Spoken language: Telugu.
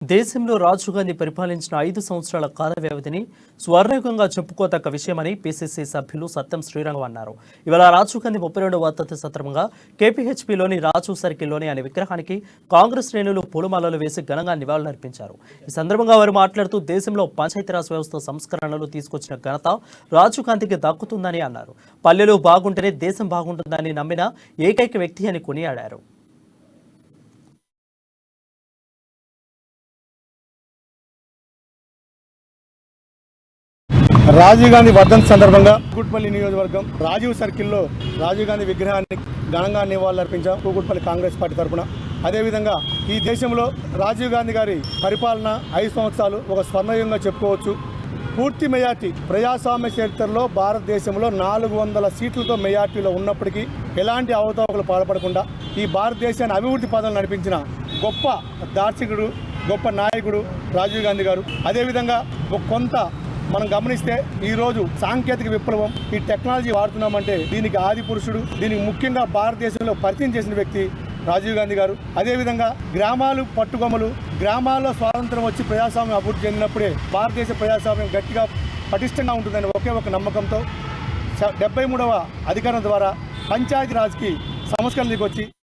దేశంలో రాజీవ్ గాంధీ పరిపాలించిన 5 సంవత్సరాల కాల వ్యవధిని స్వర్ణయుగంగా చెప్పుకోదగ్గ విషయమని పీసీసీ సభ్యులు సత్యం శ్రీరంగం అన్నారు. ఇవాళ రాజీవ్ గాంధీ 32వ వర్ధంతి సందర్భంగా కేపీహెచ్పీలోని రాజీవ్ సర్కిల్లోని ఆయన విగ్రహానికి కాంగ్రెస్ శ్రేణులు పూలమాలలు వేసి ఘనంగా నివాళులర్పించారు. ఈ సందర్భంగా వారు మాట్లాడుతూ దేశంలో పంచాయతీరాజ్ వ్యవస్థ సంస్కరణలు తీసుకొచ్చిన ఘనత రాజీవ్ గాంధీకి దక్కుతుందని అన్నారు. పల్లెలు బాగుంటేనే దేశం బాగుంటుందని నమ్మిన ఏకైక వ్యక్తి అని కొనియాడారు. రాజీవ్ గాంధీ వర్ధంతి సందర్భంగా కూకట్పల్లి నియోజకవర్గం రాజీవ్ సర్కిల్లో రాజీవ్ గాంధీ విగ్రహాన్ని ఘనంగా నివాళులర్పించాం కూకట్పల్లి కాంగ్రెస్ పార్టీ తరఫున. అదేవిధంగా ఈ దేశంలో రాజీవ్ గాంధీ గారి పరిపాలన 5 సంవత్సరాలు ఒక స్వర్ణయుగంగా చెప్పుకోవచ్చు. పూర్తి మెజార్టీ ప్రజాస్వామ్య చరిత్రలో భారతదేశంలో 400 సీట్లతో మెజార్టీలో ఉన్నప్పటికీ ఎలాంటి అవతవకలు పాల్పడకుండా ఈ భారతదేశాన్ని అభివృద్ధి పదంలో నడిపించిన గొప్ప దార్శనికుడు, గొప్ప నాయకుడు రాజీవ్ గాంధీ గారు. అదేవిధంగా కొంత మనం గమనిస్తే ఈరోజు సాంకేతిక విప్లవం, ఈ టెక్నాలజీ వాడుతున్నామంటే దీనికి ఆది పురుషుడు, దీనికి ముఖ్యంగా భారతదేశంలో పరిచయం చేసిన వ్యక్తి రాజీవ్ గాంధీ గారు. అదేవిధంగా గ్రామాలు పట్టుకొమ్మలు, గ్రామాల్లో స్వాతంత్రం వచ్చి ప్రజాస్వామ్యం అభివృద్ధి చెందినప్పుడే భారతదేశ ప్రజాస్వామ్యం గట్టిగా పటిష్టంగా ఉంటుందని ఒకే ఒక నమ్మకంతో 73వ అధికారం ద్వారా పంచాయతీరాజ్కి సంస్కరణలకు వచ్చి